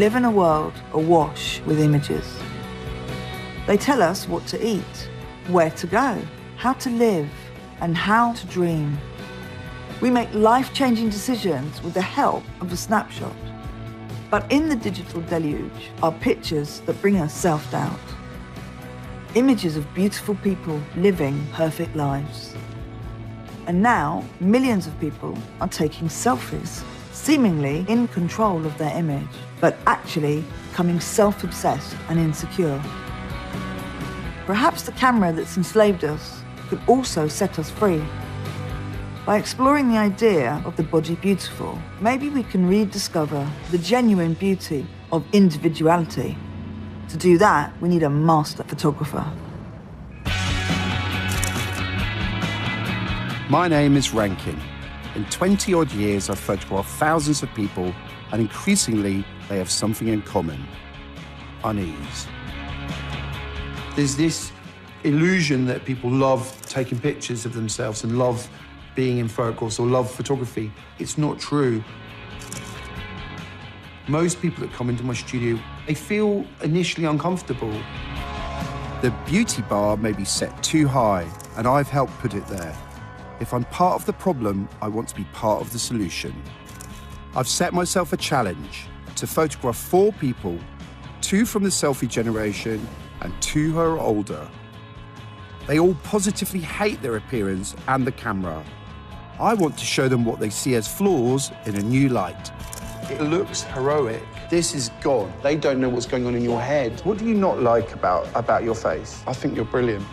live in a world awash with images. They tell us what to eat, where to go, how to live, and how to dream. We make life-changing decisions with the help of a snapshot. But in the digital deluge are pictures that bring us self-doubt. Images of beautiful people living perfect lives. And now, millions of people are taking selfies, seemingly in control of their image, but actually becoming self-obsessed and insecure. Perhaps the camera that's enslaved us could also set us free. By exploring the idea of the body beautiful, maybe we can rediscover the genuine beauty of individuality. To do that, we need a master photographer. My name is Rankin. In 20-odd years, I've photographed thousands of people, and increasingly, they have something in common: unease. There's this illusion that people love taking pictures of themselves and love being in photographs or love photography. It's not true. Most people that come into my studio, they feel initially uncomfortable. The beauty bar may be set too high, and I've helped put it there. If I'm part of the problem, I want to be part of the solution. I've set myself a challenge to photograph 4 people, 2 from the selfie generation and 2 who are older. They all positively hate their appearance and the camera. I want to show them what they see as flaws in a new light. It looks heroic. This is gone. They don't know what's going on in your head. What do you not like about your face? I think you're brilliant.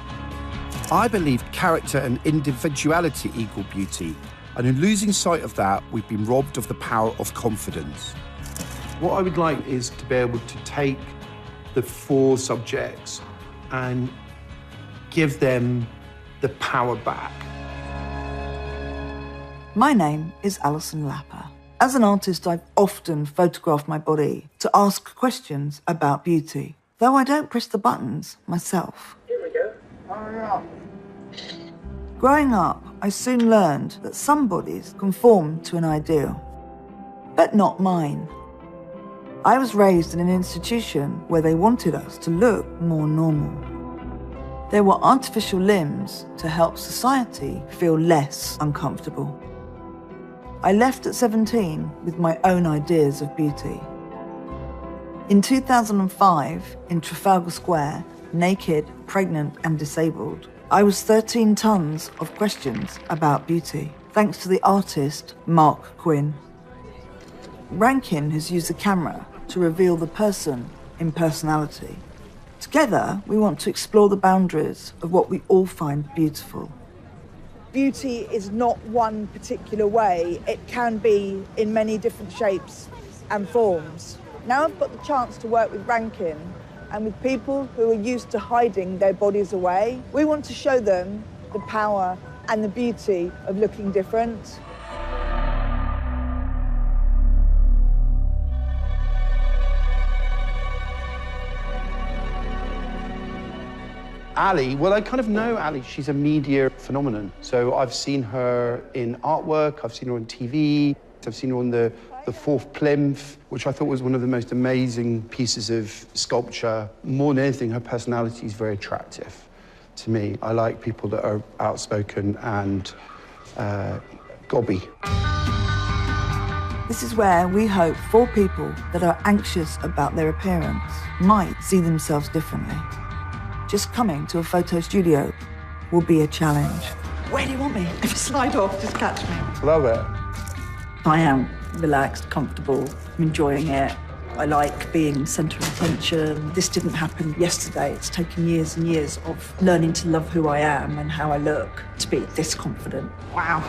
I believe character and individuality equal beauty, and in losing sight of that, we've been robbed of the power of confidence. What I would like is to be able to take the 4 subjects and give them the power back. My name is Alison Lapper. As an artist, I've often photographed my body to ask questions about beauty, though I don't press the buttons myself. Here we go. Growing up, I soon learned that some bodies conform to an ideal, but not mine. I was raised in an institution where they wanted us to look more normal. There were artificial limbs to help society feel less uncomfortable. I left at 17 with my own ideas of beauty. In 2005, in Trafalgar Square, naked, pregnant and disabled, I was 13 tons of questions about beauty, thanks to the artist Mark Quinn. Rankin has used the camera to reveal the person in personality. Together, we want to explore the boundaries of what we all find beautiful. Beauty is not one particular way. It can be in many different shapes and forms. Now I've got the chance to work with Rankin and with people who are used to hiding their bodies away. We want to show them the power and the beauty of looking different. Ali, well, I kind of know Ali. She's a media phenomenon. So I've seen her in artwork, I've seen her on TV, I've seen her on the 4th plinth, which I thought was one of the most amazing pieces of sculpture. More than anything, her personality is very attractive to me. I like people that are outspoken and gobby. This is where we hope 4 people that are anxious about their appearance might see themselves differently. Just coming to a photo studio will be a challenge. Where do you want me? If I slide off, just catch me. Love it. I am relaxed, comfortable, I'm enjoying it. I like being centre of attention. This didn't happen yesterday. It's taken years and years of learning to love who I am and how I look to be this confident. Wow.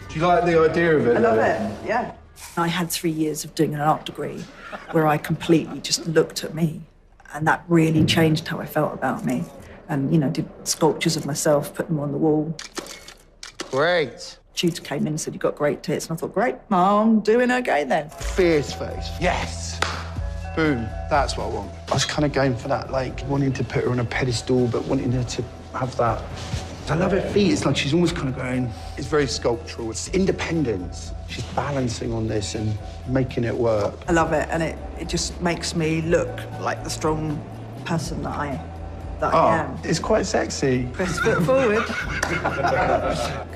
Do you like the idea of it? I love it, yeah. I had 3 years of doing an art degree where I completely just looked at me. And that really changed how I felt about me. And, you know, did sculptures of myself, put them on the wall. Great. Tutor came in and said, "You've got great tits." And I thought, great, I'm doing okay then. Fierce face. Yes. Boom. That's what I want. I was kind of going for that, like, wanting to put her on a pedestal, but wanting her to have that I love her feet. It's like she's almost kind of going... It's very sculptural. It's independence. She's balancing on this and making it work. I love it, and it just makes me look like the strong person that I am. It's quite sexy. Best foot forward.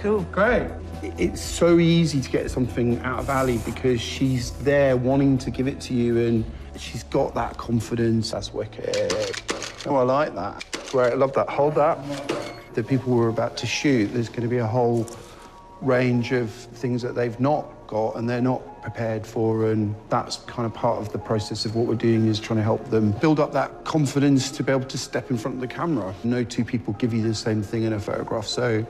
Cool. Great. It's so easy to get something out of Ali because she's there wanting to give it to you, and she's got that confidence. That's wicked. Oh, I like that. Great, I love that. Hold that. The people we're about to shoot, there's going to be a whole range of things that they've not got and they're not prepared for, and that's kind of part of the process of what we're doing, is trying to help them build up that confidence to be able to step in front of the camera. No two people give you the same thing in a photograph, so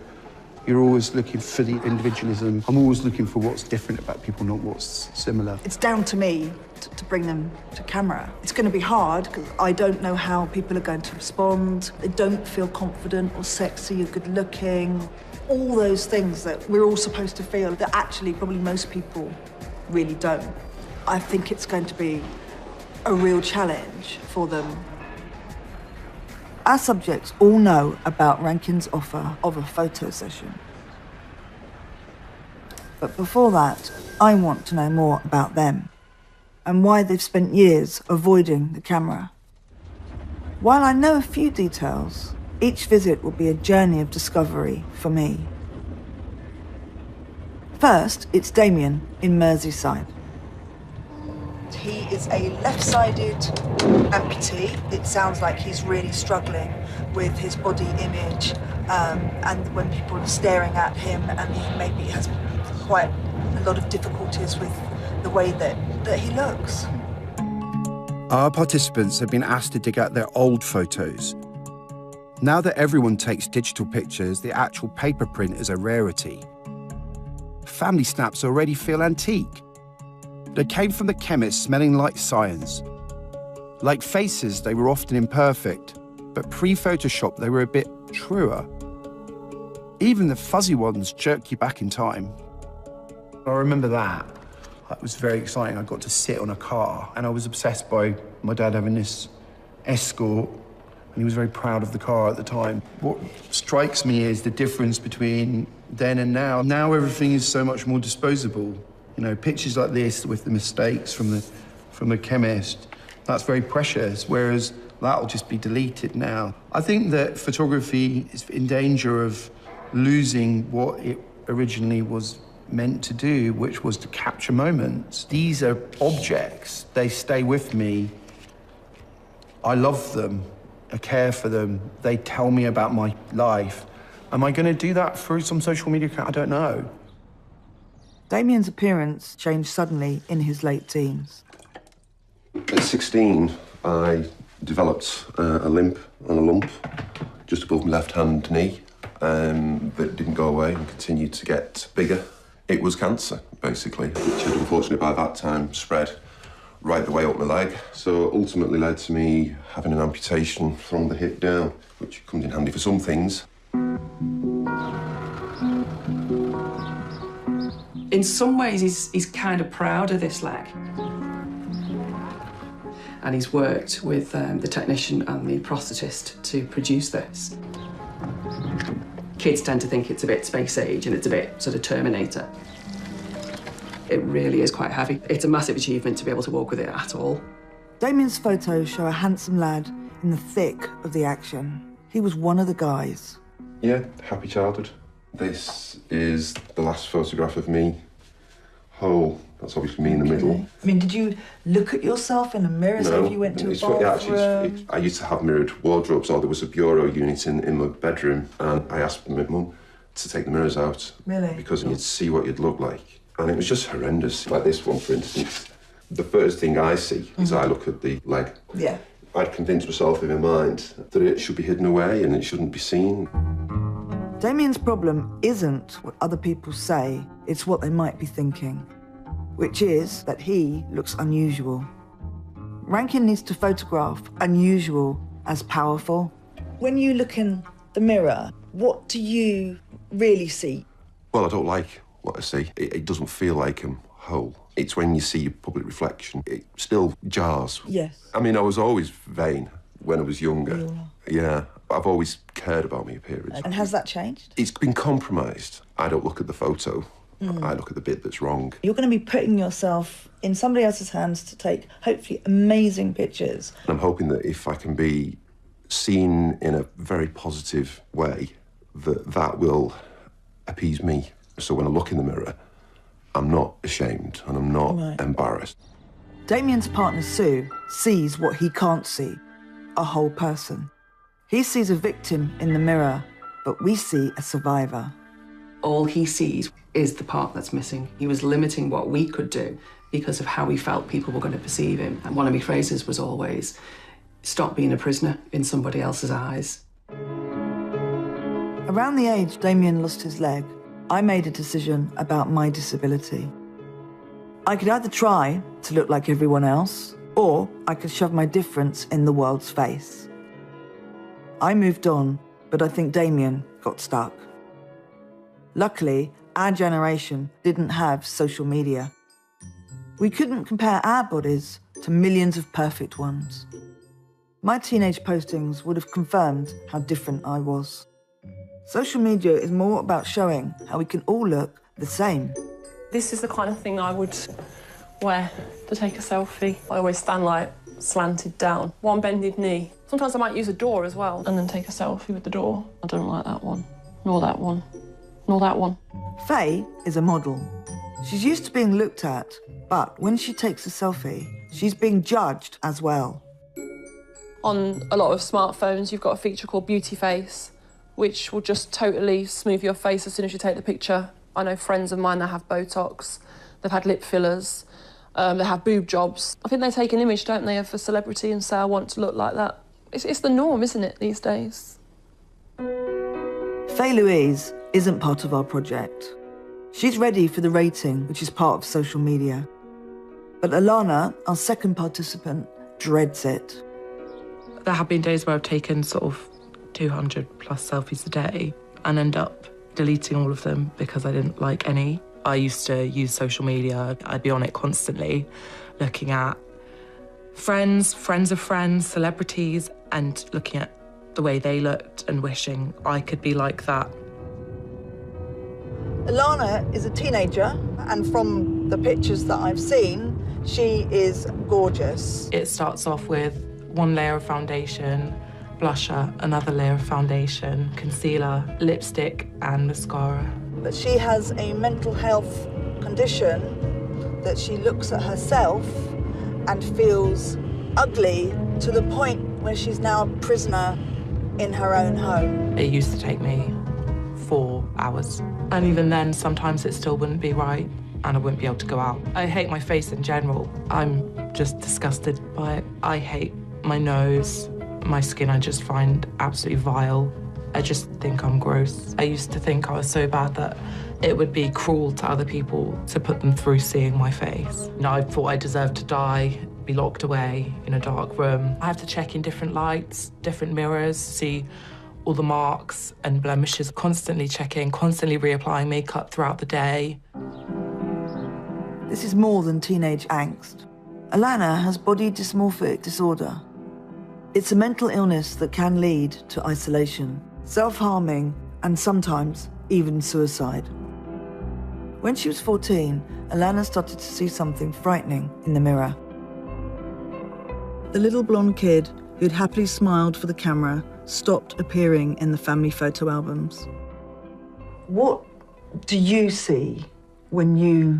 you're always looking for the individualism. I'm always looking for what's different about people, not what's similar. It's down to me to bring them to camera. It's going to be hard because I don't know how people are going to respond. They don't feel confident or sexy or good looking. All those things that we're all supposed to feel that actually probably most people really don't. I think it's going to be a real challenge for them. Our subjects all know about Rankin's offer of a photo session. But before that, I want to know more about them and why they've spent years avoiding the camera. While I know a few details, each visit will be a journey of discovery for me. First, it's Damien in Merseyside. He is a left-sided amputee. It sounds like he's really struggling with his body image, and when people are staring at him, and he maybe has quite a lot of difficulties with the way that he looks. Our participants have been asked to dig out their old photos. Now that everyone takes digital pictures, the actual paper print is a rarity. Family snaps already feel antique. They came from the chemist smelling like science. Like faces, they were often imperfect, but pre-Photoshop, they were a bit truer. Even the fuzzy ones jerk you back in time. I remember that. That was very exciting. I got to sit on a car, and I was obsessed by my dad having this Escort, and he was very proud of the car at the time. What strikes me is the difference between then and now. Now everything is so much more disposable. You know, pictures like this with the mistakes from the chemist, that's very precious, whereas that'll just be deleted now. I think that photography is in danger of losing what it originally was meant to do, which was to capture moments. These are objects, they stay with me. I love them, I care for them, they tell me about my life. Am I gonna do that through some social media account? I don't know. Damien's appearance changed suddenly in his late teens. At 16, I developed a limp and a lump just above my left-hand knee that didn't go away and continued to get bigger. It was cancer, basically, which had unfortunately by that time spread right the way up my leg. So ultimately led to me having an amputation from the hip down, which comes in handy for some things. In some ways, he's kind of proud of this leg. And he's worked with the technician and the prosthetist to produce this. Kids tend to think it's a bit space age and it's a bit sort of Terminator. It really is quite heavy. It's a massive achievement to be able to walk with it at all. Damien's photos show a handsome lad in the thick of the action. He was one of the guys. Yeah, happy childhood. This is the last photograph of me whole. That's obviously me in the middle. I mean, did you look at yourself in a mirror? So if you went to a bathroom? I used to have mirrored wardrobes, or there was a bureau unit in my bedroom, and I asked my mum to take the mirrors out. Really? Because you'd see what you'd look like. And it was just horrendous. Like this one, for instance. The first thing I see is I look at the leg. Yeah. I'd convinced myself in my mind that it should be hidden away and it shouldn't be seen. Damien's problem isn't what other people say, it's what they might be thinking, which is that he looks unusual. Rankin needs to photograph unusual as powerful. When you look in the mirror, what do you really see? Well, I don't like what I see. It doesn't feel like I'm whole. It's when you see your public reflection, it still jars. Yes. I mean, I was always vain when I was younger. Yeah. Yeah, I've always cared about my appearance. And has that changed? It's been compromised. I don't look at the photo. I look at the bit that's wrong. You're going to be putting yourself in somebody else's hands to take, hopefully, amazing pictures. I'm hoping that if I can be seen in a very positive way, that will appease me. So when I look in the mirror, I'm not ashamed and I'm not embarrassed. Damien's partner, Sue, sees what he can't see, a whole person. He sees a victim in the mirror, but we see a survivor. All he sees is the part that's missing. He was limiting what we could do because of how he felt people were going to perceive him. And one of my phrases was always, stop being a prisoner in somebody else's eyes. Around the age Damien lost his leg, I made a decision about my disability. I could either try to look like everyone else, or I could shove my difference in the world's face. I moved on, but I think Damien got stuck. Luckily, our generation didn't have social media. We couldn't compare our bodies to millions of perfect ones. My teenage postings would have confirmed how different I was. Social media is more about showing how we can all look the same. This is the kind of thing I would wear to take a selfie. I always stand like slanted down, one bended knee. Sometimes I might use a door as well and then take a selfie with the door. I don't like that one, nor that one, nor that one. Faye is a model. She's used to being looked at, but when she takes a selfie, she's being judged as well. On a lot of smartphones, you've got a feature called Beauty Face, which will just totally smooth your face as soon as you take the picture. I know friends of mine that have Botox, they've had lip fillers, they have boob jobs. I think they take an image, don't they, of a celebrity and say, I want to look like that. It's the norm, isn't it, these days? Faye Louise isn't part of our project. She's ready for the rating, which is part of social media. But Alana, our second participant, dreads it. There have been days where I've taken sort of 200 plus selfies a day and end up deleting all of them because I didn't like any. I used to use social media. I'd be on it constantly, looking at friends of friends, celebrities, and looking at the way they looked and wishing I could be like that. Alana is a teenager, and from the pictures that I've seen, she is gorgeous. It starts off with one layer of foundation, blusher, another layer of foundation, concealer, lipstick, and mascara. But she has a mental health condition that she looks at herself and feels ugly to the point where she's now a prisoner in her own home. It used to take me 4 hours. And even then, sometimes it still wouldn't be right and I wouldn't be able to go out. I hate my face in general. I'm just disgusted by it. I hate my nose, my skin I just find absolutely vile. I just think I'm gross. I used to think I was so bad that it would be cruel to other people to put them through seeing my face. You know, I thought I deserved to die, be locked away in a dark room. I have to check in different lights, different mirrors, see all the marks and blemishes, constantly checking, constantly reapplying makeup throughout the day. This is more than teenage angst. Alana has body dysmorphic disorder. It's a mental illness that can lead to isolation, self-harming, and sometimes even suicide. When she was 14, Alana started to see something frightening in the mirror. The little blonde kid who'd happily smiled for the camera stopped appearing in the family photo albums. What do you see when you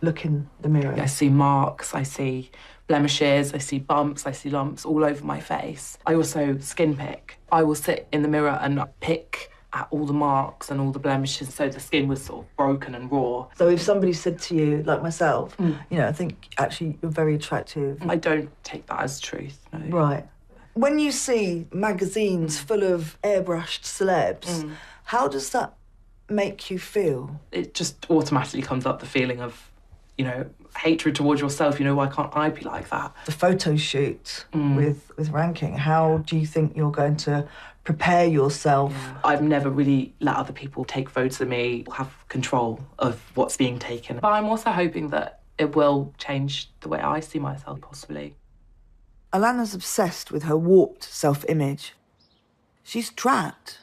look in the mirror? I see marks, I see blemishes, I see bumps, I see lumps all over my face. I also skin pick. I will sit in the mirror and pick at all the marks and all the blemishes, so the skin was sort of broken and raw. So if somebody said to you, like myself, you know, I think actually you're very attractive. I don't take that as truth, no. Right. When you see magazines full of airbrushed celebs, how does that make you feel? It just automatically comes up the feeling of, you know, hatred towards yourself. You know, why can't I be like that? The photo shoot with Rankin, how do you think you're going to prepare yourself? I've never really let other people take photos of me, have control of what's being taken. But I'm also hoping that it will change the way I see myself, possibly. Alana's obsessed with her warped self-image. She's trapped.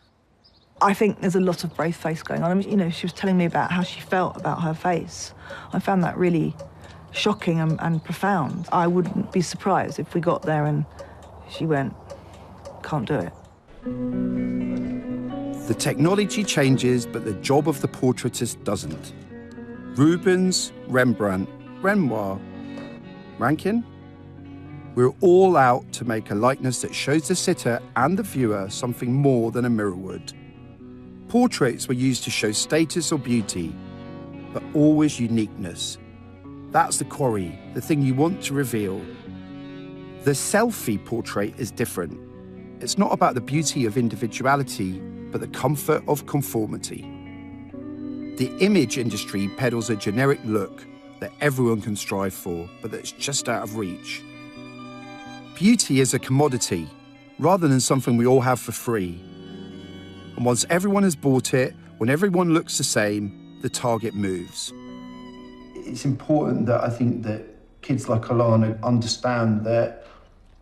I think there's a lot of brave face going on. I mean, you know, she was telling me about how she felt about her face. I found that really shocking and profound. I wouldn't be surprised if we got there and she went, can't do it. The technology changes, but the job of the portraitist doesn't. Rubens, Rembrandt, Renoir, Rankin? We're all out to make a likeness that shows the sitter and the viewer something more than a mirror would. Portraits were used to show status or beauty, but always uniqueness. That's the quarry, the thing you want to reveal. The selfie portrait is different. It's not about the beauty of individuality, but the comfort of conformity. The image industry peddles a generic look that everyone can strive for, but that's just out of reach. Beauty is a commodity, rather than something we all have for free. And once everyone has bought it, when everyone looks the same, the target moves. It's important that I think that kids like Alana understand that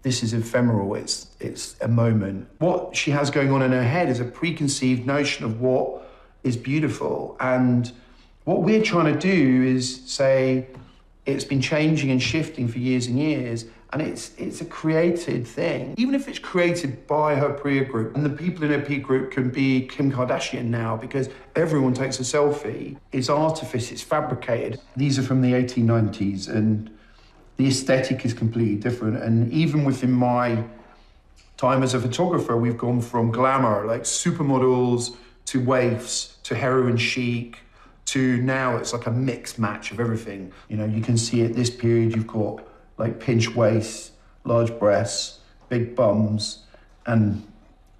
this is ephemeral, it's a moment. What she has going on in her head is a preconceived notion of what is beautiful. And what we're trying to do is say it's been changing and shifting for years and years, and it's a created thing. Even if it's created by her peer group, and the people in her peer group can be Kim Kardashian now because everyone takes a selfie, it's artifice, it's fabricated. These are from the 1890s, and the aesthetic is completely different. And even within my time as a photographer, we've gone from glamour, like supermodels, to waifs, to heroin chic, to now it's like a mixed match of everything. You know, you can see at this period you've got like pinched waists, large breasts, big bums, and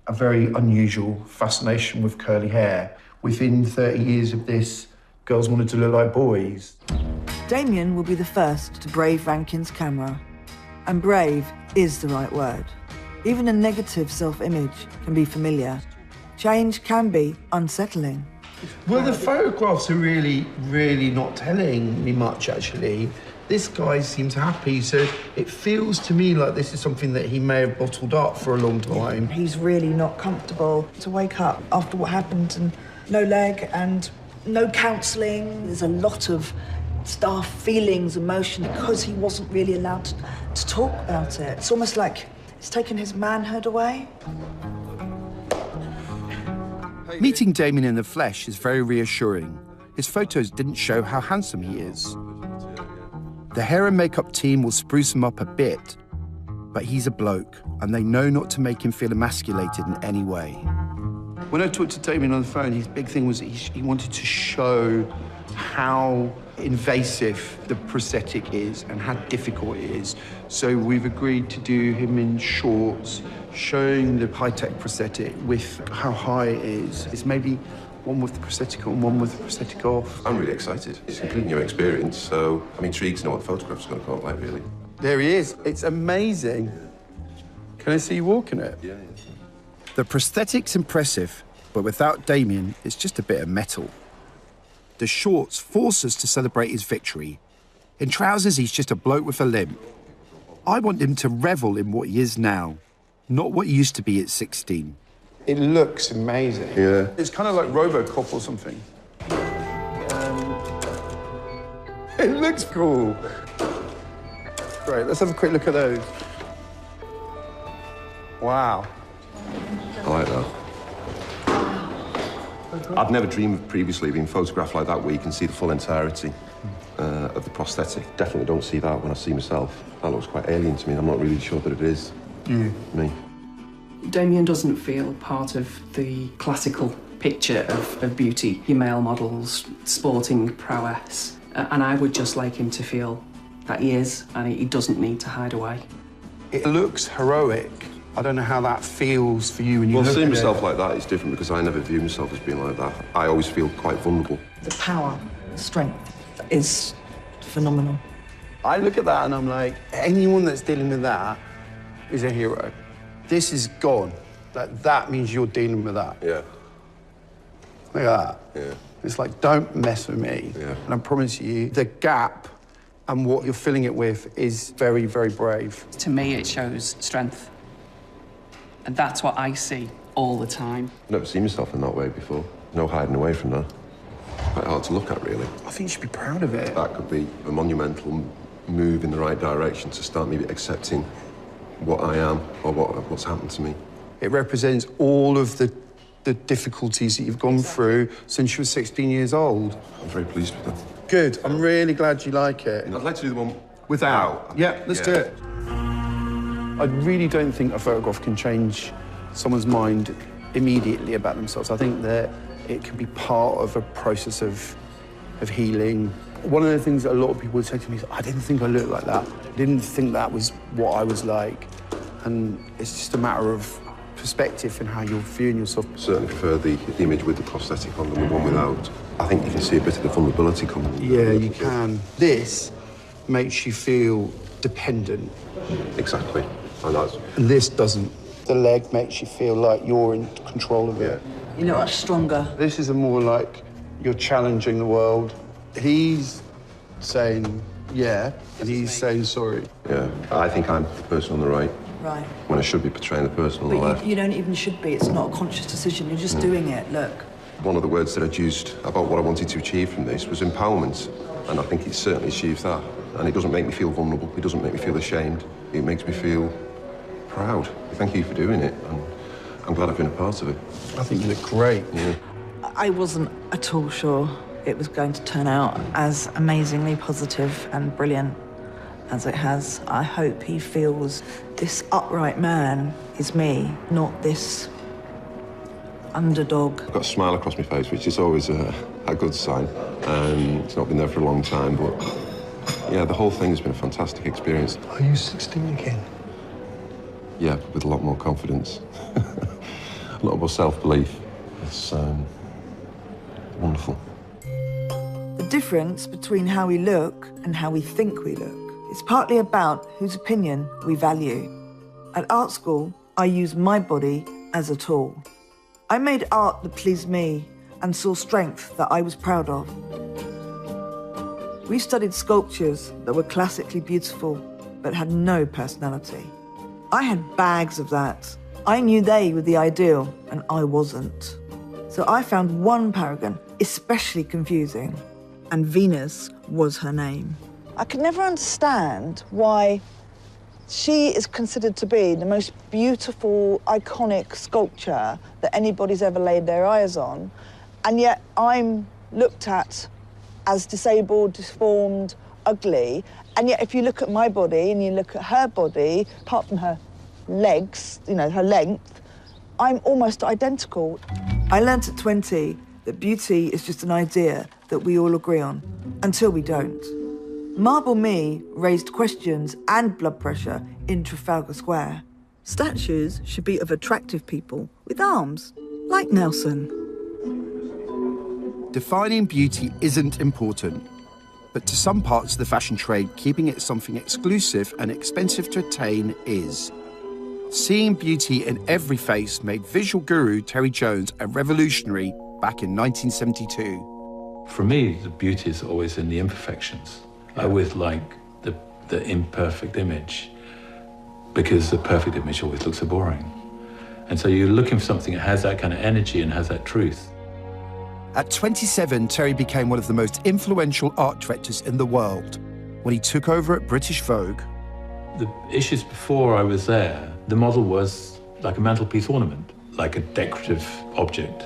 a very unusual fascination with curly hair. Within 30 years of this, girls wanted to look like boys. Damien will be the first to brave Rankin's camera. And brave is the right word. Even a negative self-image can be familiar. Change can be unsettling. Well, the photographs are really, really not telling me much, actually. This guy seems happy, so it feels to me like this is something that he may have bottled up for a long time. He's really not comfortable to wake up after what happened and no leg and no counselling. There's a lot of staff feelings, emotion, because he wasn't really allowed to talk about it. It's almost like it's taken his manhood away. Meeting Damien in the flesh is very reassuring. His photos didn't show how handsome he is. The hair and makeup team will spruce him up a bit, but he's a bloke, and they know not to make him feel emasculated in any way. When I talked to Damien on the phone, his big thing was he wanted to show how invasive the prosthetic is and how difficult it is. So we've agreed to do him in shorts, showing the high-tech prosthetic with how high it is. It's maybe one with the prosthetic on, one with the prosthetic off. I'm really excited. It's a completely new experience, so I'm intrigued to know what the photograph's going to come out like, really. There he is. It's amazing. Can I see you walking it? Yeah. The prosthetic's impressive, but without Damien, it's just a bit of metal. The shorts force us to celebrate his victory. In trousers, he's just a bloke with a limp. I want him to revel in what he is now, not what he used to be at 16. It looks amazing. Yeah. It's kind of like RoboCop or something. It looks cool. Great, let's have a quick look at those. Wow. I like that. I'd never dreamed of previously being photographed like that, where you can see the full entirety of the prosthetic. Definitely don't see that when I see myself. That looks quite alien to me. I'm not really sure that it is me. Damien doesn't feel part of the classical picture of beauty, your male models, sporting prowess. And I would just like him to feel that he is, and he doesn't need to hide away. It looks heroic. I don't know how that feels for you when you Well, look seeing at myself it. like that is different because I never view myself as being like that. I always feel quite vulnerable. The power, the strength is phenomenal. I look at that and I'm like, anyone that's dealing with that is a hero. This is gone. That means you're dealing with that. Yeah. Look at that. Yeah. It's like, don't mess with me. Yeah. And I promise you, the gap and what you're filling it with is very, very brave. To me, it shows strength. And that's what I see all the time. I've never seen myself in that way before. No hiding away from that. Quite hard to look at, really. I think you should be proud of it. That could be a monumental move in the right direction to start maybe accepting what I am or what's happened to me. It represents all of the difficulties that you've gone through since you were 16 years old. I'm very pleased with that. Good. I'm really glad you like it. I'd like to do the one without. Yeah, let's do it. I really don't think a photograph can change someone's mind immediately about themselves. I think that it can be part of a process of healing. One of the things that a lot of people would say to me is, I didn't think I looked like that. I didn't think that was what I was like. And it's just a matter of perspective and how you're viewing yourself. I certainly prefer the image with the prosthetic on than the one without. I think you can see a bit of the vulnerability coming. Yeah, you can. This makes you feel dependent. Exactly. And this doesn't. The leg makes you feel like you're in control of it. You look much stronger. This is a more like you're challenging the world. He's saying yeah, and he's saying sorry. Yeah, I think I'm the person on the right. Right. When I should be portraying the person on the left. You don't even should be. It's not a conscious decision. You're just doing it. Look. One of the words that I'd used about what I wanted to achieve from this was empowerment. And I think it certainly achieved that. And it doesn't make me feel vulnerable. It doesn't make me feel ashamed. It makes me feel proud. Thank you for doing it. And I'm glad I've been a part of it. I think you look great. Yeah. I wasn't at all sure it was going to turn out as amazingly positive and brilliant as it has. I hope he feels this upright man is me, not this underdog. I've got a smile across my face, which is always a good sign. It's not been there for a long time, but yeah, the whole thing has been a fantastic experience. Are you 16 again? Yeah, but with a lot more confidence, a lot more self-belief. It's wonderful. The difference between how we look and how we think we look is partly about whose opinion we value. At art school, I used my body as a tool. I made art that pleased me and saw strength that I was proud of. We studied sculptures that were classically beautiful but had no personality. I had bags of that. I knew they were the ideal and I wasn't. So I found one paragon especially confusing, and Venus was her name. I could never understand why she is considered to be the most beautiful, iconic sculpture that anybody's ever laid their eyes on, and yet I'm looked at as disabled, deformed, ugly, and yet if you look at my body and you look at her body, apart from her legs, you know, her length, I'm almost identical. I learnt at 20 that beauty is just an idea that we all agree on, until we don't. Marble Me raised questions and blood pressure in Trafalgar Square. Statues should be of attractive people with arms, like Nelson. Defining beauty isn't important, but to some parts of the fashion trade, keeping it something exclusive and expensive to attain is. Seeing beauty in every face made visual guru Terry Jones a revolutionary back in 1972. For me, the beauty is always in the imperfections. I always like the imperfect image, because the perfect image always looks so boring. And so you're looking for something that has that kind of energy and has that truth. At 27, Terry became one of the most influential art directors in the world. When he took over at British Vogue, The issues before I was there, the model was like a mantelpiece ornament, like a decorative object.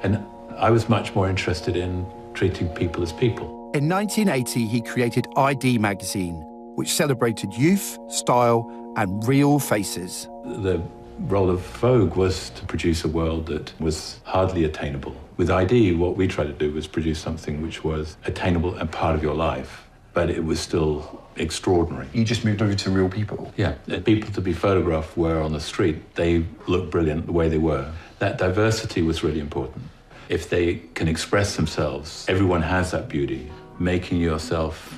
And I was much more interested in treating people as people. in 1980, he created ID magazine, which celebrated youth, style, and real faces. The role of Vogue was to produce a world that was hardly attainable. With ID, what we tried to do was produce something which was attainable and part of your life, but it was still extraordinary. You just moved over to real people? Yeah, the people to be photographed were on the street. They looked brilliant the way they were. That diversity was really important. If they can express themselves, everyone has that beauty. Making yourself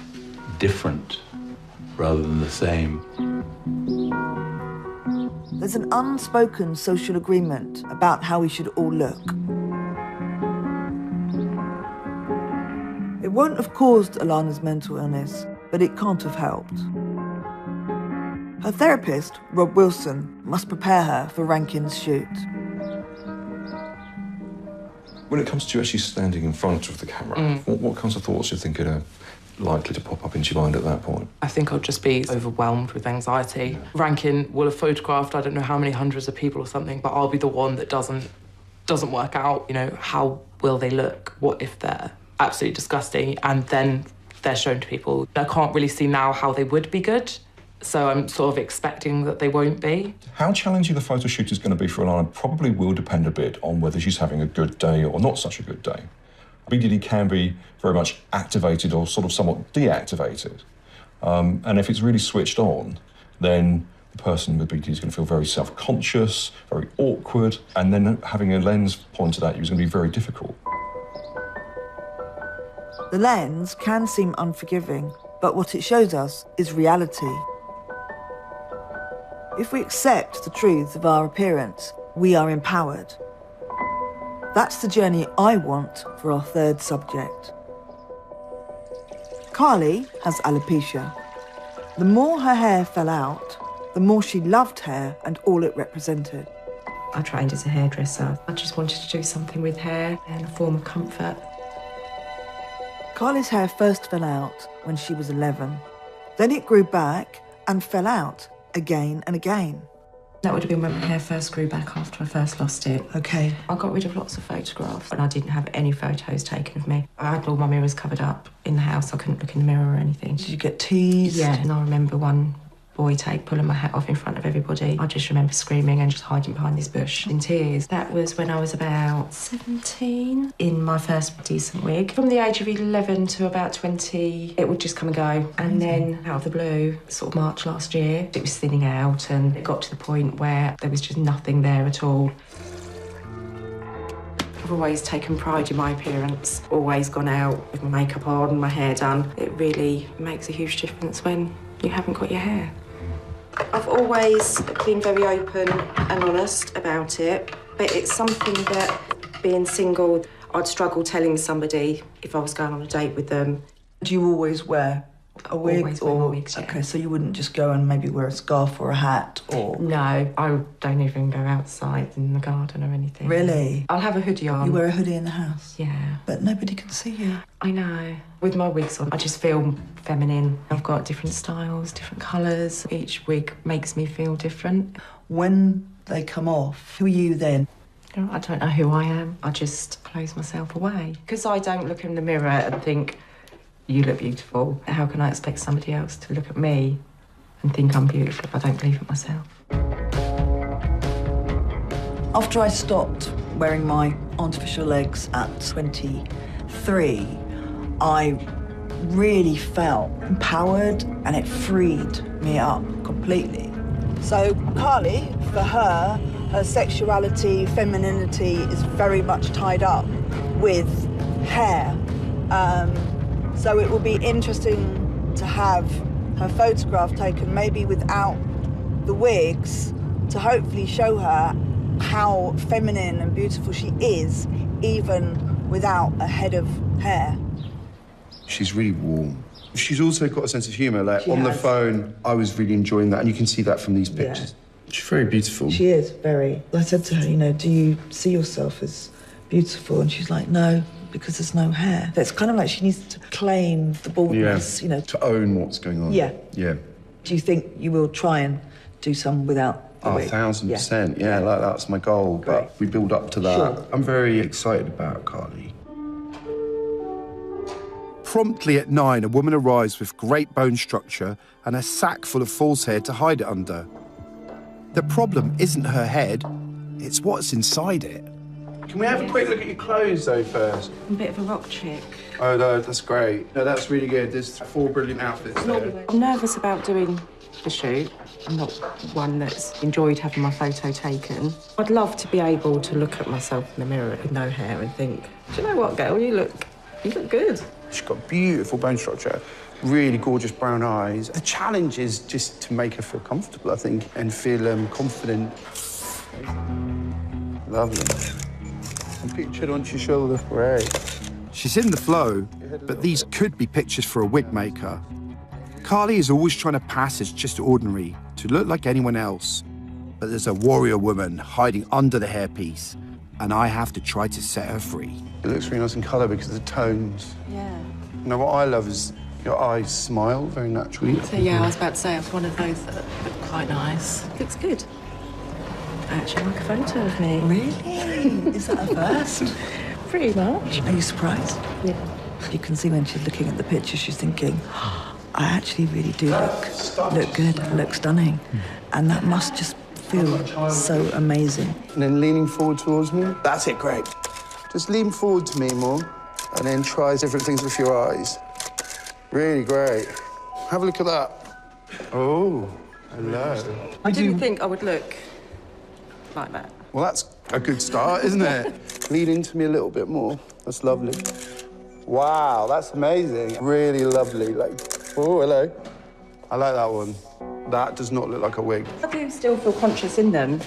different rather than the same. There's an unspoken social agreement about how we should all look. It won't have caused Alana's mental illness, but it can't have helped. Her therapist, Rob Wilson, must prepare her for Rankin's shoot. When it comes to actually standing in front of the camera, what kinds of thoughts do you think are likely to pop up into your mind at that point? I think I'll just be overwhelmed with anxiety. Rankin will have photographed I don't know how many hundreds of people or something, but I'll be the one that doesn't work out. You know, how will they look? What if they're absolutely disgusting and then they're shown to people? I can't really see now how they would be good, so I'm sort of expecting that they won't be. How challenging the photo shoot is going to be for Alana probably will depend a bit on whether she's having a good day or not such a good day. BDD can be very much activated or sort of somewhat deactivated. And if it's really switched on, then the person with BDD is going to feel very self-conscious, very awkward, and then having a lens pointed at you is going to be very difficult. The lens can seem unforgiving, but what it shows us is reality. If we accept the truth of our appearance, we are empowered. That's the journey I want for our third subject. Carly has alopecia. The more her hair fell out, the more she loved hair and all it represented. I trained as a hairdresser. I just wanted to do something with hair and a form of comfort. Carly's hair first fell out when she was 11. Then it grew back and fell out again and again. That would have been when my hair first grew back after I first lost it. OK. I got rid of lots of photographs and I didn't have any photos taken of me. I had all my mirrors covered up in the house. I couldn't look in the mirror or anything. Did you get teased? Yeah, and I remember one boy pulling my hat off in front of everybody. I just remember screaming and just hiding behind this bush in tears. That was when I was about 17, in my first decent wig. From the age of 11 to about 20, it would just come and go. And then, out of the blue, sort of March last year, it was thinning out and it got to the point where there was just nothing there at all. I've always taken pride in my appearance, always gone out with my makeup on, my hair done. It really makes a huge difference when you haven't got your hair. I've always been very open and honest about it, but it's something that, being single, I'd struggle telling somebody if I was going on a date with them. Do you always wear a wig? Always wear my wigs, yeah. OK, so you wouldn't just go and maybe wear a scarf or a hat or... No, I don't even go outside in the garden or anything. Really? I'll have a hoodie on. You wear a hoodie in the house? Yeah. But nobody can see you. I know. With my wigs on, I just feel feminine. I've got different styles, different colours. Each wig makes me feel different. When they come off, who are you then? I don't know who I am. I just close myself away. Because I don't look in the mirror and think, you look beautiful. How can I expect somebody else to look at me and think I'm beautiful if I don't believe it myself? After I stopped wearing my artificial legs at 23, I really felt empowered and it freed me up completely. So Carly, for her sexuality, femininity is very much tied up with hair. So it will be interesting to have her photograph taken maybe without the wigs to hopefully show her how feminine and beautiful she is even without a head of hair. She's really warm. She's also got a sense of humour. Like, She on the has. phone, I was really enjoying that, and you can see that from these pictures. She's very beautiful. She is, very. I said to her, you know, do you see yourself as beautiful? And she's like, no, because there's no hair. It's kind of like she needs to claim the baldness, you know. To own what's going on. Yeah. Yeah. Do you think you will try and do some without the wig? 1,000%. Yeah, like, that's my goal. Great. But we build up to that. Sure. I'm very excited about Carly. Promptly at 9, a woman arrives with great bone structure and a sack full of false hair to hide it under. The problem isn't her head, it's what's inside it. Can we have a quick look at your clothes, though, first? I'm a bit of a rock chick. Oh, no, that's great. No, that's really good. There's 4 brilliant outfits there. I'm nervous about doing the shoot. I'm not one that's enjoyed having my photo taken. I'd love to be able to look at myself in the mirror with no hair and think, do you know what, girl, you look good. She's got beautiful bone structure, really gorgeous brown eyes. The challenge is just to make her feel comfortable, I think, and feel confident. Lovely. And pictured onto your shoulder. Great. She's in the flow, but these could be pictures for a wig maker. Carly is always trying to pass as just ordinary, to look like anyone else. But there's a warrior woman hiding under the hairpiece, and I have to try to set her free. It looks really nice in colour because of the tones. Yeah. Now, what I love is your eyes smile very naturally. So, yeah, I was about to say, it's one of those that look quite nice. Looks good. I actually like a photo of me. Really? Is that a first? Pretty much. Are you surprised? Yeah. You can see when she's looking at the picture, she's thinking, I actually really do look good, I look stunning. And that must just feel so amazing. And then leaning forward towards me. That's it, great. Just lean forward to me more, and then try different things with your eyes. Really great. Have a look at that. Oh, hello. I didn't think I would look like that. Well, that's a good start, isn't it? Lean into me a little bit more. That's lovely. Wow, that's amazing. Really lovely. Like, oh, hello. I like that one. That does not look like a wig. I do still feel conscious in them.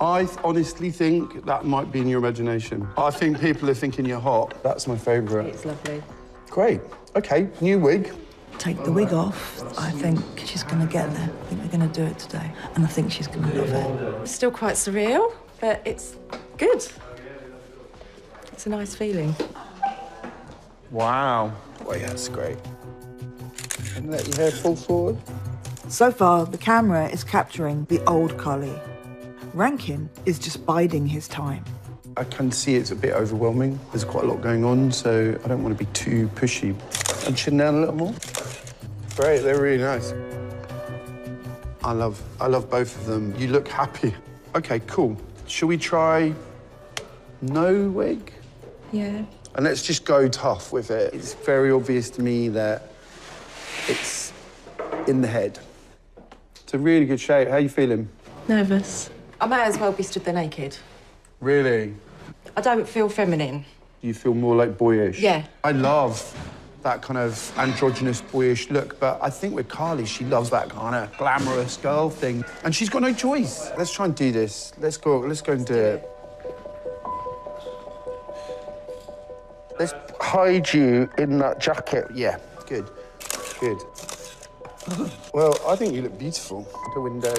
I honestly think that might be in your imagination. I think people are thinking you're hot. That's my favourite. It's lovely. Great. OK, new wig. Take the wig off. I think she's going to get there. I think we're going to do it today. And I think she's going to love it. It's still quite surreal, but it's good. It's a nice feeling. Wow. Oh, yeah, that's great. And let your hair fall forward. So far, the camera is capturing the old Carly. Rankin is just biding his time. I can see it's a bit overwhelming. There's quite a lot going on, so I don't want to be too pushy. And chin down a little more. Great, they're really nice. I love both of them. You look happy. OK, cool. Shall we try no wig? Yeah. And let's just go tough with it. It's very obvious to me that it's in the head. It's a really good shape. How are you feeling? Nervous. I may as well be stood there naked. Really? I don't feel feminine. You feel more like boyish? Yeah. I love that kind of androgynous, boyish look, but I think with Carly, she loves that kind of glamorous girl thing. And she's got no choice. Let's try and do this. Let's go and do it. Let's hide you in that jacket. Yeah, good, good. Well, I think you look beautiful. The window.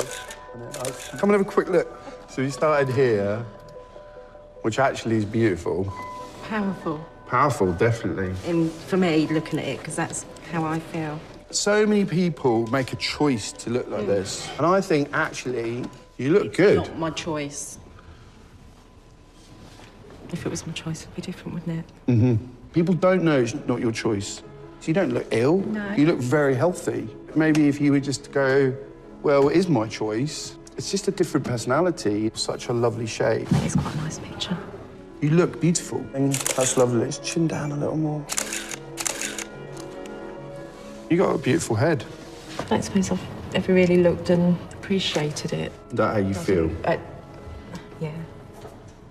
Come and have a quick look. So we started here, which actually is beautiful. Powerful. Powerful, definitely. And for me, looking at it, because that's how I feel. So many people make a choice to look like this. And I think, actually, you look good. It's not my choice. If it was my choice, it'd be different, wouldn't it? Mm-hmm. People don't know it's not your choice. So you don't look ill. No. You look very healthy. Maybe if you would just go, well, it is my choice. It's just a different personality. Such a lovely shape. That is quite a nice picture. You look beautiful. And that's lovely. Let's chin down a little more. You got a beautiful head. I don't suppose I've ever really looked and appreciated it. Is that how you feel? Yeah.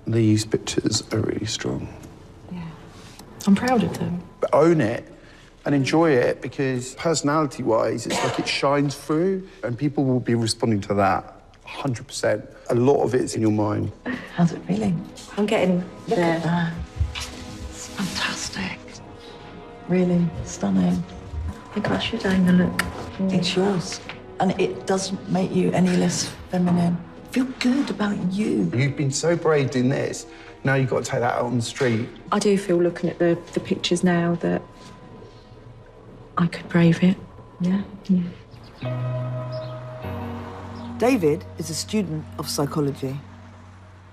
These pictures are really strong. Yeah. I'm proud of them. But own it and enjoy it, because personality-wise, it's like it shines through and people will be responding to that 100%. A lot of it's in your mind. How's it feeling? I'm getting Look at that. It's fantastic. Really stunning. I think I should own the look. It's yours. And it doesn't make you any less feminine. Feel good about you. You've been so brave doing this. Now you've got to take that out on the street. I do feel, looking at the pictures now, that I could brave it. Yeah. David is a student of psychology.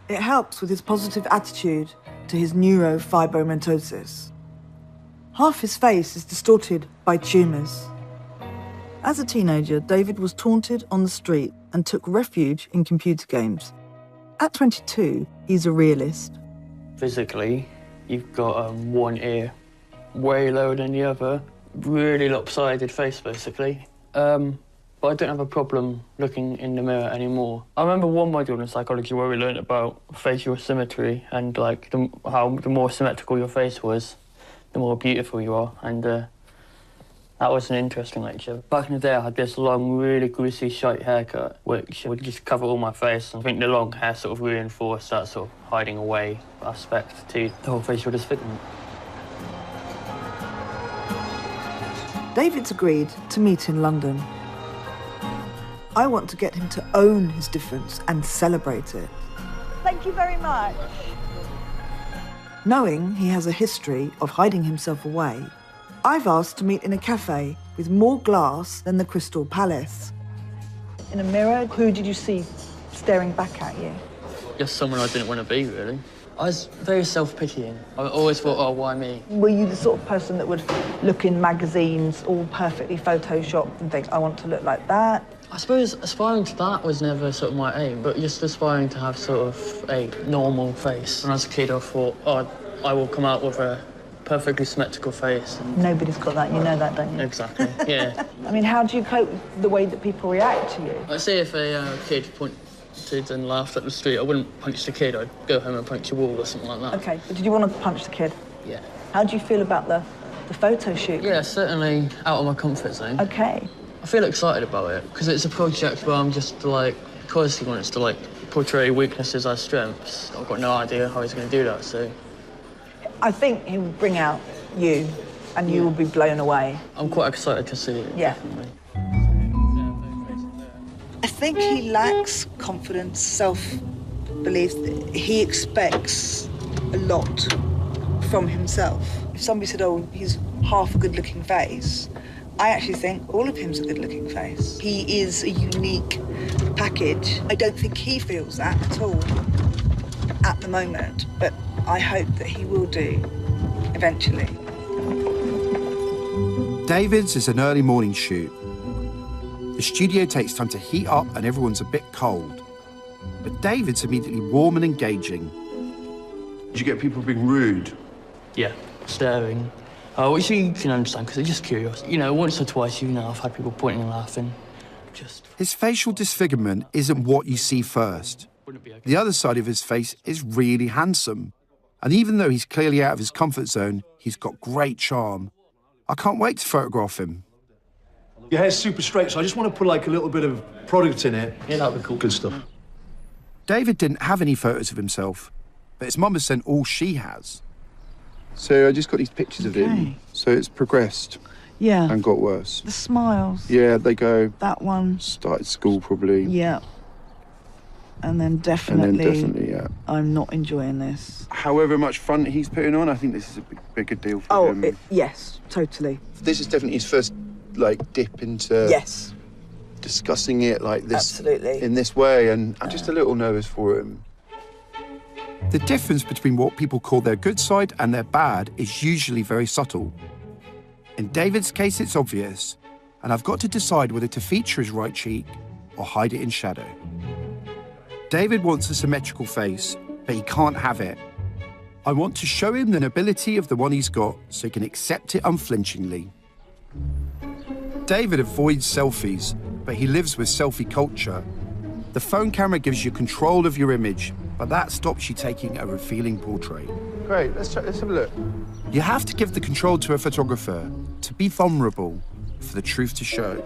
It helps with his positive attitude to his neurofibromatosis. Half his face is distorted by tumours. As a teenager, David was taunted on the street and took refuge in computer games. At 22, he's a realist. Physically, you've got one ear way lower than the other, really lopsided face, basically. But I don't have a problem looking in the mirror anymore. I remember one module in psychology where we learned about facial symmetry and like how the more symmetrical your face was, the more beautiful you are, and that was an interesting lecture. Back in the day, I had this long, really greasy, shite haircut, which would just cover all my face. I think the long hair sort of reinforced that sort of hiding away aspect to the whole facial disfigurement. David's agreed to meet in London. I want to get him to own his difference and celebrate it. Thank you very much. Knowing he has a history of hiding himself away, I've asked to meet in a cafe with more glass than the Crystal Palace. In a mirror, who did you see staring back at you? Just someone I didn't want to be, really. I was very self-pitying. I always thought, oh, why me? Were you the sort of person that would look in magazines all perfectly photoshopped and think, I want to look like that? I suppose aspiring to that was never sort of my aim, but just aspiring to have sort of a normal face. When I was a kid, I thought, oh, I will come out with a perfectly symmetrical face. Nobody's got that, you know that, don't you? Exactly, yeah. I mean, how do you cope with the way that people react to you? Let's say if a kid pointed and laughed at the street, I wouldn't punch the kid, I'd go home and punch a wall or something like that. OK, but did you want to punch the kid? Yeah. How do you feel about the photo shoot? Yeah, certainly out of my comfort zone. OK. I feel excited about it, because it's a project where I'm just, like, because he wants to, like, portray weaknesses as strengths. I've got no idea how he's going to do that, so... I think he will bring out you, and you will be blown away. I'm quite excited to see it, definitely. I think he lacks confidence, self-belief. He expects a lot from himself. If somebody said, oh, he's half a good-looking face, I actually think all of him's a good-looking face. He is a unique package. I don't think he feels that at all at the moment, but I hope that he will do eventually. David's is an early morning shoot. The studio takes time to heat up and everyone's a bit cold. But David's immediately warm and engaging. Did you get people being rude? Yeah, staring. Which you can understand, because they're just curious. You know, once or twice, I've had people pointing and laughing. His facial disfigurement isn't what you see first. The other side of his face is really handsome. And even though he's clearly out of his comfort zone, he's got great charm. I can't wait to photograph him. Your hair's super straight, so I just want to put, like, a little bit of product in it. Yeah, that'd be cool. Good stuff. David didn't have any photos of himself, but his mum has sent all she has. So I just got these pictures of him. So it's progressed. Yeah. And got worse. The smiles. Yeah, they go... That one. Started school, probably. Yeah. And then definitely... yeah. I'm not enjoying this. However much fun he's putting on, I think this is a bigger deal for him. Yes, totally. This is definitely his first, like, dip into... Yes. Discussing it like this... Absolutely. In this way, and I'm just a little nervous for him. The difference between what people call their good side and their bad is usually very subtle. In David's case, it's obvious, and I've got to decide whether to feature his right cheek or hide it in shadow. David wants a symmetrical face, but he can't have it. I want to show him the nobility of the one he's got so he can accept it unflinchingly. David avoids selfies, but he lives with selfie culture. The phone camera gives you control of your image, but that stops you taking a revealing portrait. Great, let's have a look. You have to give the control to a photographer, to be vulnerable, for the truth to show.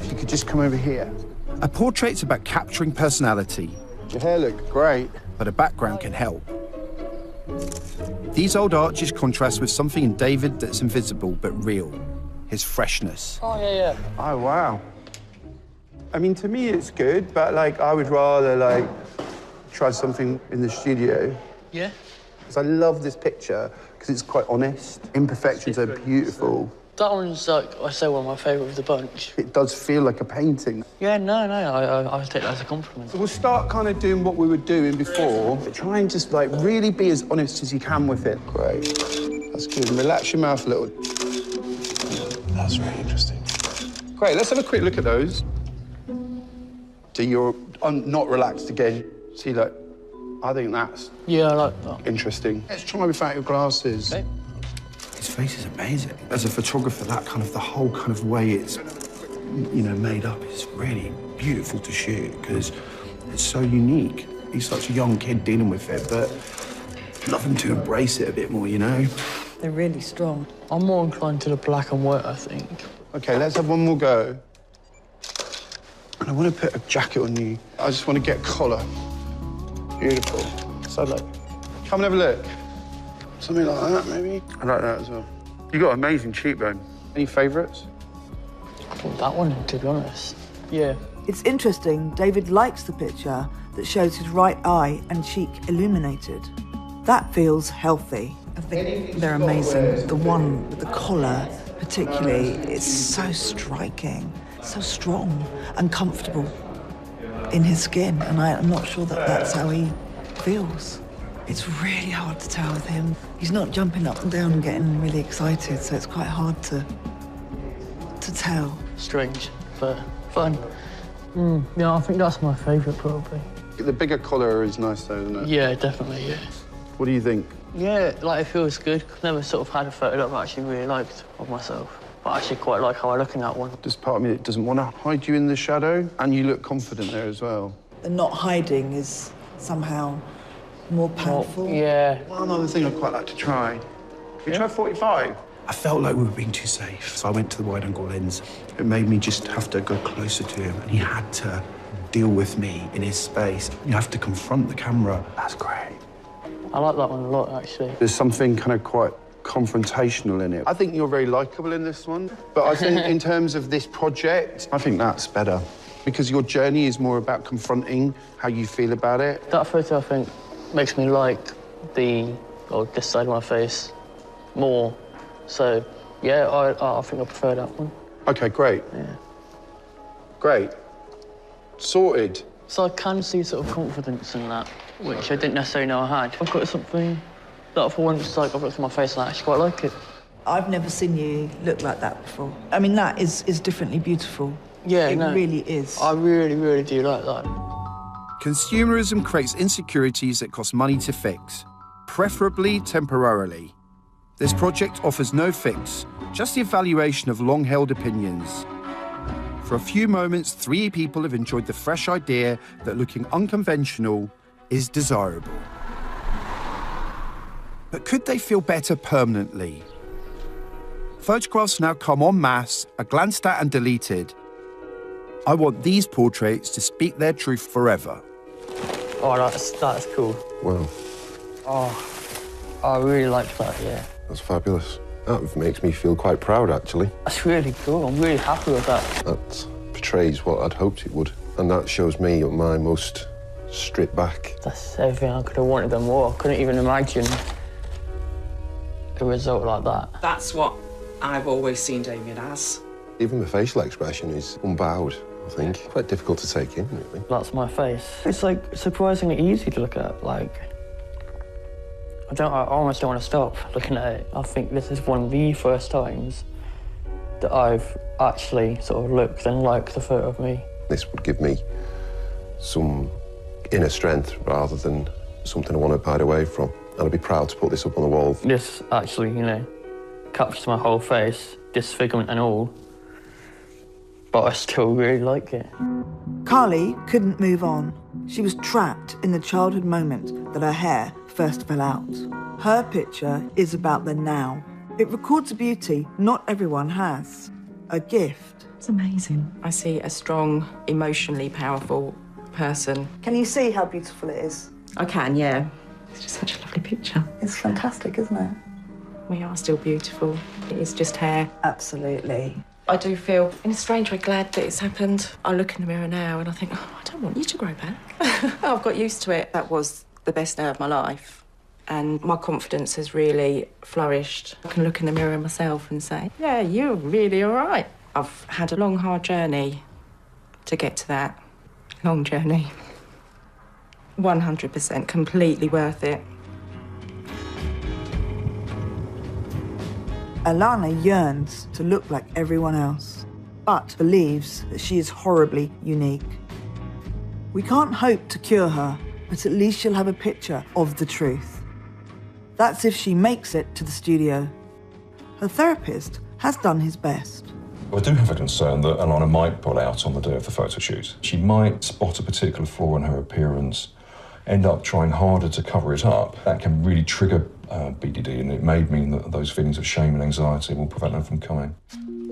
If you could just come over here. A portrait's about capturing personality. Your hair looked great. But a background can help. These old arches contrast with something in David that's invisible but real, his freshness. Oh, yeah. Oh, wow. I mean, to me, it's good, but, like, I would rather, like, try something in the studio. Yeah? Because I love this picture, because it's quite honest. Imperfections are beautiful. That one's, like, I say, one of my favourite of the bunch. It does feel like a painting. Yeah, no, I take that as a compliment. So we'll start kind of doing what we were doing before, but try and just, like, really be as honest as you can with it. Great. That's good. And relax your mouth a little. That's really interesting. Great, let's have a quick look at those. So you're not relaxed again. See, like, I think that's... Yeah, I like that. Interesting. Let's try without your glasses. Okay. His face is amazing. As a photographer, that kind of, the whole kind of way it's, you know, made up is really beautiful to shoot because it's so unique. He's such a young kid dealing with it, but love him to embrace it a bit more, you know? They're really strong. I'm more inclined to the black and white, I think. OK, let's have one more go. And I want to put a jacket on you. I just want to get a collar. Beautiful. So, like, come and have a look. Something like that, maybe. I like that as well. You got amazing cheekbone. Any favourites? I thought that one, to be honest. Yeah. It's interesting, David likes the picture that shows his right eye and cheek illuminated. That feels healthy. I think they're amazing. The one with the collar, particularly, is so striking, so strong and comfortable in his skin, and I'm not sure that that's how he feels. It's really hard to tell with him. He's not jumping up and down and getting really excited, so it's quite hard to tell. Strange, but fun. Yeah, I think that's my favourite, probably. The bigger collar is nice, though, isn't it? Yeah, definitely, yeah. What do you think? Yeah, like, it feels good. I've never sort of had a photo that I've actually really liked of myself. But I actually quite like how I look in that one. There's part of me that doesn't want to hide you in the shadow, and you look confident there as well. The not hiding is somehow more powerful. Yeah. One other thing I'd quite like to try. We try 45. I felt like we were being too safe, so I went to the wide-angle lens. It made me just have to go closer to him, and he had to deal with me in his space. You have to confront the camera. That's great. I like that one a lot, actually. There's something kind of quite confrontational in it. I think you're very likeable in this one, but I think in terms of this project, I think that's better, because your journey is more about confronting how you feel about it. That photo, I think, makes me like this side of my face more. So, yeah, I think I prefer that one. OK, great. Yeah. Great. Sorted. So I can see sort of confidence in that, which I didn't necessarily know I had. I've got something that for once, like, I've looked at my face and I actually quite like it. I've never seen you look like that before. I mean, that is differently beautiful. Yeah, it really is. I really, really do like that. Consumerism creates insecurities that cost money to fix, preferably temporarily. This project offers no fix, just the evaluation of long-held opinions. For a few moments, 3 people have enjoyed the fresh idea that looking unconventional is desirable. But could they feel better permanently? Photographs now come en masse, are glanced at and deleted. I want these portraits to speak their truth forever. Oh, that's cool. Wow. Oh, I really like that, yeah. That's fabulous. That makes me feel quite proud, actually. That's really cool. I'm really happy with that. That portrays what I'd hoped it would. And that shows me at my most stripped back. That's everything I could have wanted and more. I couldn't even imagine a result like that. That's what I've always seen Damien as. Even the facial expression is unbowed, I think. Quite difficult to take in, really. That's my face. It's, like, surprisingly easy to look at, like... I almost don't want to stop looking at it. I think this is one of the first times that I've actually sort of looked and liked the photo of me. This would give me some inner strength rather than something I want to hide away from. And I'd be proud to put this up on the wall. This actually, you know, captures my whole face, disfigurement and all. But I still really like it. Carly couldn't move on. She was trapped in the childhood moment that her hair first fell out. Her picture is about the now. It records a beauty not everyone has. A gift. It's amazing. I see a strong, emotionally powerful person. Can you see how beautiful it is? I can, yeah. It's just such a lovely picture. It's fantastic, isn't it? We are still beautiful. It is just hair. Absolutely. I do feel, in a strange way, glad that it's happened. I look in the mirror now and I think, oh, I don't want you to grow back. I've got used to it. That was the best day of my life. And my confidence has really flourished. I can look in the mirror myself and say, yeah, you're really all right. I've had a long, hard journey to get to that. Long journey. 100% completely worth it. Alana yearns to look like everyone else, but believes that she is horribly unique. We can't hope to cure her, but at least she'll have a picture of the truth. That's if she makes it to the studio. Her therapist has done his best. I do have a concern that Alana might pull out on the day of the photo shoot. She might spot a particular flaw in her appearance, end up trying harder to cover it up. That can really trigger BDD, and it may mean that those feelings of shame and anxiety will prevent her from coming.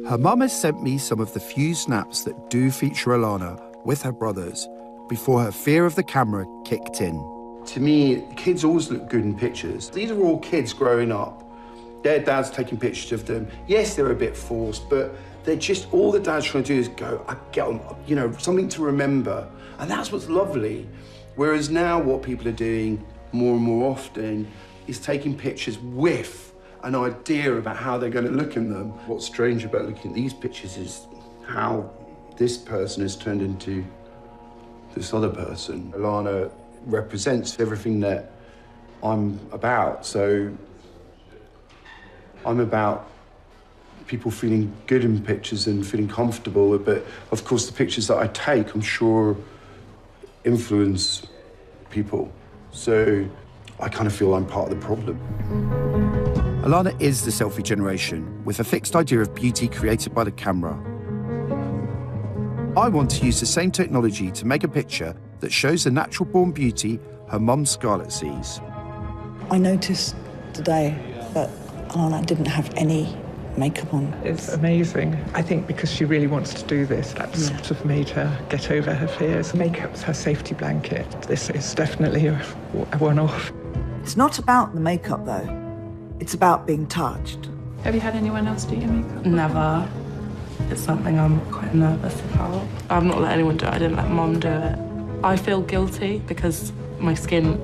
Her mum has sent me some of the few snaps that do feature Alana with her brothers before her fear of the camera kicked in. To me, kids always look good in pictures. These are all kids growing up. Their dad's taking pictures of them. Yes, they're a bit forced, but they're just, all the dad's trying to do is go, I get them, you know, something to remember. And that's what's lovely. Whereas now what people are doing, more and more often is taking pictures with an idea about how they're going to look in them. What's strange about looking at these pictures is how this person has turned into this other person. Alana represents everything that I'm about. So I'm about people feeling good in pictures and feeling comfortable, but of course the pictures that I take, I'm sure, influence people. So I kind of feel I'm part of the problem. Alana is the selfie generation, with a fixed idea of beauty created by the camera. I want to use the same technology to make a picture that shows the natural-born beauty her mum Scarlett sees. I noticed today that Alana didn't have any makeup on. It's amazing. I think because she really wants to do this, that's sort of made her get over her fears. Makeup's her safety blanket. This is definitely a one-off. It's not about the makeup, though. It's about being touched. Have you had anyone else do your makeup? Never. It's something I'm quite nervous about. I've not let anyone do it. I didn't let Mum do it. I feel guilty because my skin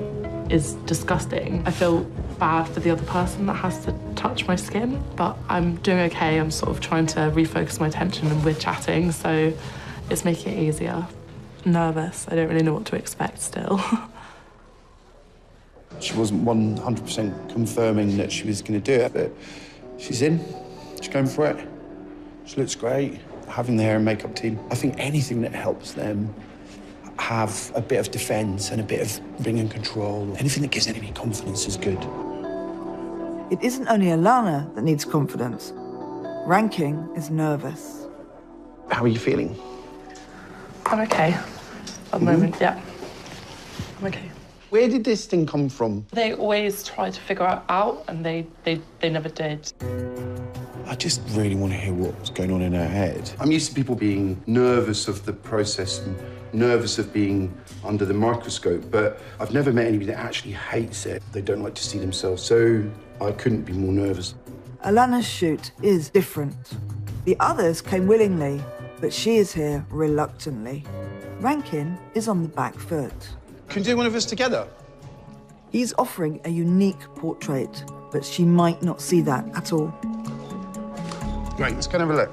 is disgusting. I feel bad for the other person that has to touch my skin, but I'm doing okay. I'm sort of trying to refocus my attention and we're chatting, so it's making it easier. Nervous. I don't really know what to expect still. She wasn't 100% confirming that she was going to do it, but she's in. She's going for it. She looks great. Having the hair and makeup team, I think anything that helps them have a bit of defence and a bit of bringing control, anything that gives anybody confidence is good. It isn't only Alana that needs confidence. Rankin is nervous. How are you feeling? I'm okay at the moment, yeah. I'm okay. Where did this thing come from? They always try to figure it out, and they never did. I just really want to hear what's going on in her head. I'm used to people being nervous of the process and nervous of being under the microscope, but I've never met anybody that actually hates it. They don't like to see themselves, so I couldn't be more nervous. Alana's shoot is different. The others came willingly, but she is here reluctantly. Rankin is on the back foot. Can you do one of us together? He's offering a unique portrait, but she might not see that at all. Great, let's go and have a look.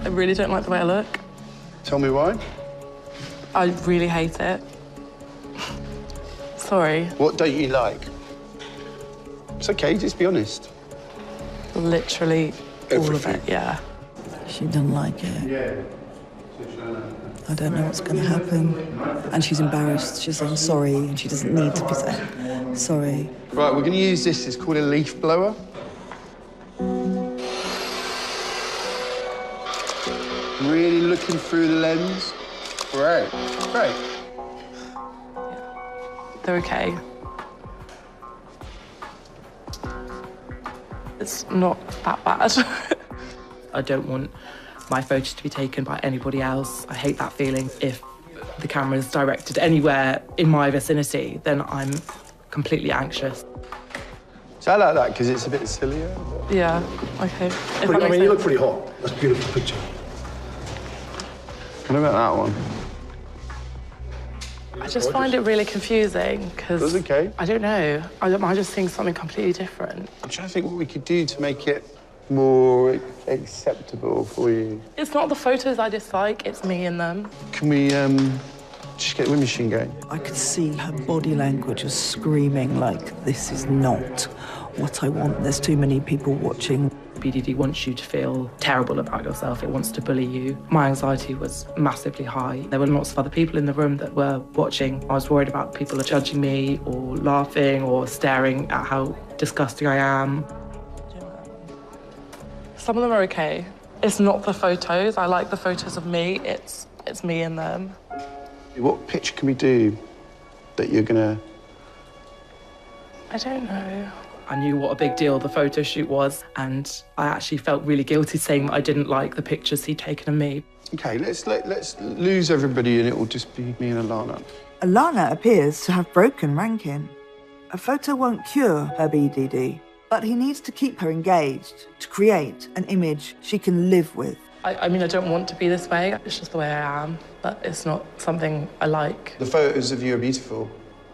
I really don't like the way I look. Tell me why. I really hate it. Sorry. What don't you like? It's okay, just be honest. Literally all of it, yeah. She doesn't like it. Yeah. I don't know what's going to happen. And she's embarrassed. She's saying sorry, and she doesn't need to be saying sorry. Right, we're going to use this. It's called a leaf blower. Really looking through the lens. Great, great. They're okay. It's not that bad. I don't want my photos to be taken by anybody else. I hate that feeling. If the camera is directed anywhere in my vicinity, then I'm completely anxious. So I like that because it's a bit sillier. Yeah, okay. I mean, you look pretty hot. That's a beautiful picture. What about that one? I just find it really confusing because... That's okay. I don't know. I just think something completely different. I'm trying to think what we could do to make it more acceptable for you. It's not the photos I dislike, it's me in them. Can we just get the wind machine going? I could see her body language was screaming like, this is not what I want. There's too many people watching. BDD wants you to feel terrible about yourself. It wants to bully you. My anxiety was massively high. There were lots of other people in the room that were watching. I was worried about people judging me or laughing or staring at how disgusting I am. Some of them are okay. It's not the photos. I like the photos of me. It's me in them. What picture can we do that you're gonna... I don't know. I knew what a big deal the photo shoot was, and I actually felt really guilty saying that I didn't like the pictures he'd taken of me. OK, let's lose everybody and it will just be me and Alana. Alana appears to have broken Rankin. A photo won't cure her BDD, but he needs to keep her engaged to create an image she can live with. I mean, I don't want to be this way. It's just the way I am, but it's not something I like. The photos of you are beautiful,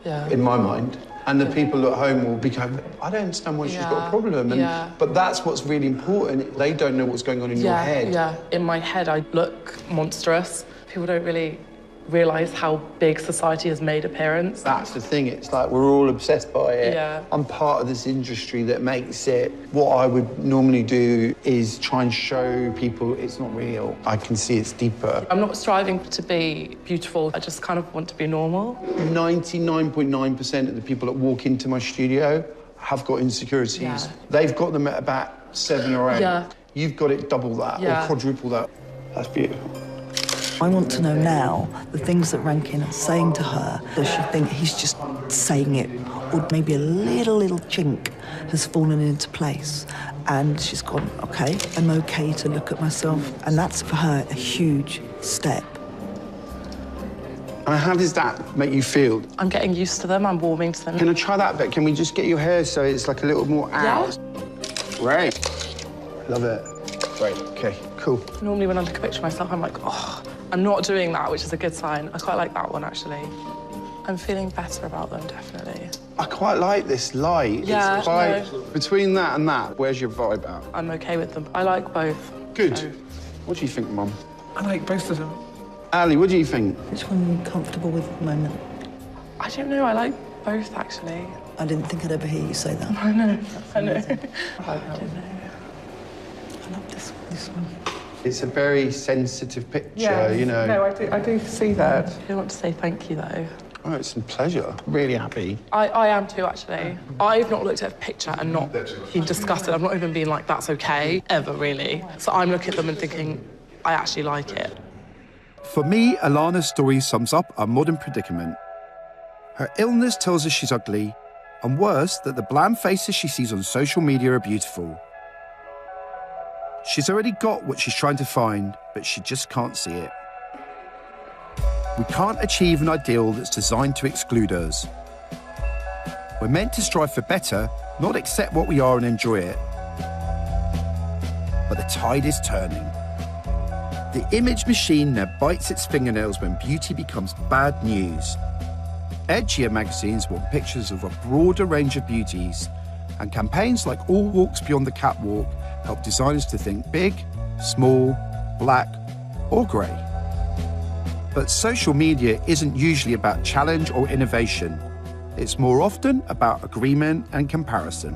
Yeah. in my mind. And the people at home will be going, I don't understand why she's got a problem. But that's what's really important. They don't know what's going on in your head. Yeah, in my head, I look monstrous. People don't really realise how big society has made appearance. That's the thing, it's like we're all obsessed by it. Yeah. I'm part of this industry that makes it. What I would normally do is try and show people it's not real. I can see it's deeper. I'm not striving to be beautiful, I just kind of want to be normal. 99.9% of the people that walk into my studio have got insecurities. Yeah. They've got them at about 7 or 8. Yeah. You've got it double that or quadruple that. That's beautiful. I want to know now the things that Rankin is saying to her. Does she think he's just saying it? Or maybe a little chink has fallen into place and she's gone, OK, I'm OK to look at myself. And that's, for her, a huge step. And how does that make you feel? I'm getting used to them, I'm warming to them. Can I try that bit? Can we just get your hair so it's like a little more out? Great. Love it. Great, OK, cool. Normally when I look at a picture of myself, I'm like, oh, I'm not doing that, which is a good sign. I quite like that one, actually. I'm feeling better about them, definitely. I quite like this light. Yeah, it's quite... Between that and that, where's your vibe at? I'm OK with them. I like both. Good. So. What do you think, Mum? I like both of them. Ali, what do you think? Which one are you comfortable with at the moment? I don't know, I like both, actually. I didn't think I'd ever hear you say that. I know. I know. I love this one. It's a very sensitive picture, you know. No, I do see that. I want to say thank you, though. Oh, it's a pleasure. Really happy. I am too, actually. I've not looked at a picture and not been disgusted. I've not even been like, that's OK, ever, really. So I'm looking at them and thinking, I actually like it. For me, Alana's story sums up our modern predicament. Her illness tells us she's ugly, and worse, that the bland faces she sees on social media are beautiful. She's already got what she's trying to find, but she just can't see it. We can't achieve an ideal that's designed to exclude us. We're meant to strive for better, not accept what we are and enjoy it. But the tide is turning. The image machine now bites its fingernails when beauty becomes bad news. Edgier magazines want pictures of a broader range of beauties, and campaigns like All Walks Beyond the Catwalk help designers to think big, small, black, or grey. But social media isn't usually about challenge or innovation. It's more often about agreement and comparison.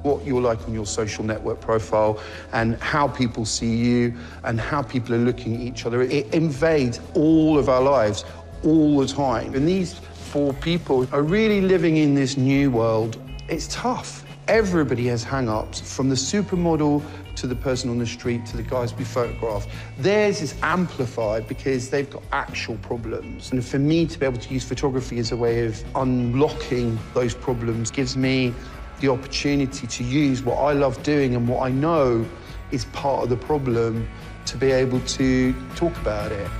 What you're like on your social network profile and how people see you and how people are looking at each other. It invades all of our lives all the time. And these 4 people are really living in this new world. It's tough. Everybody has hang-ups, from the supermodel to the person on the street to the guys we photograph. Theirs is amplified because they've got actual problems. And for me to be able to use photography as a way of unlocking those problems gives me the opportunity to use what I love doing and what I know is part of the problem to be able to talk about it.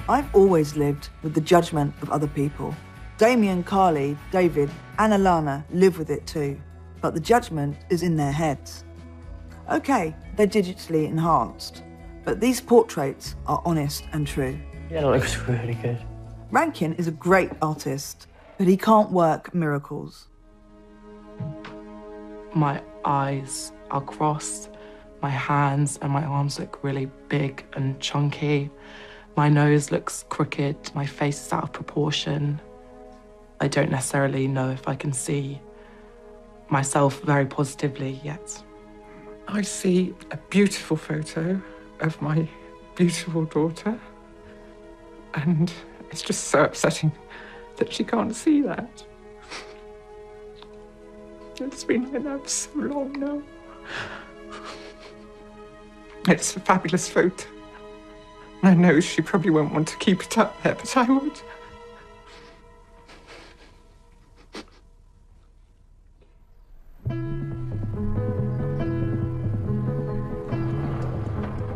I've always lived with the judgment of other people. Damien, Carly, David, and Alana live with it too. But the judgment is in their heads. OK, they're digitally enhanced, but these portraits are honest and true. Yeah, it looks really good. Rankin is a great artist, but he can't work miracles. My eyes are crossed, my hands and my arms look really big and chunky. My nose looks crooked, my face is out of proportion. I don't necessarily know if I can see myself very positively yet. I see a beautiful photo of my beautiful daughter, and it's just so upsetting that she can't see that. It's been like that for so long now. It's a fabulous photo. I know she probably won't want to keep it up there, but I would.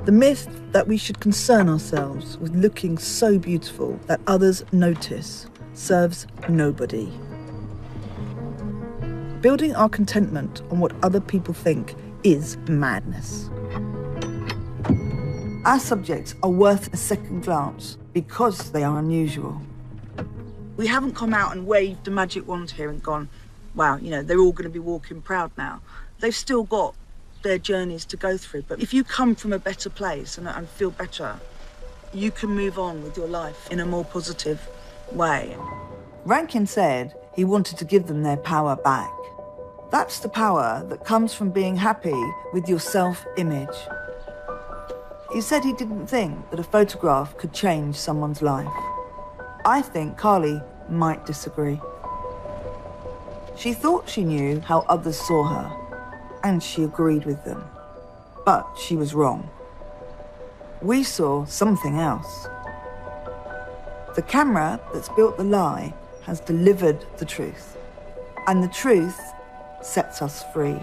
The myth that we should concern ourselves with looking so beautiful that others notice serves nobody. Building our contentment on what other people think is madness. Our subjects are worth a second glance because they are unusual. We haven't come out and waved a magic wand here and gone, wow, you know, they're all going to be walking proud now. They've still got their journeys to go through. But if you come from a better place and feel better, you can move on with your life in a more positive way. Rankin said he wanted to give them their power back. That's the power that comes from being happy with your self-image. He said he didn't think that a photograph could change someone's life. I think Carly might disagree. She thought she knew how others saw her, and she agreed with them. But she was wrong. We saw something else. The camera that's built the lie has delivered the truth, and the truth sets us free.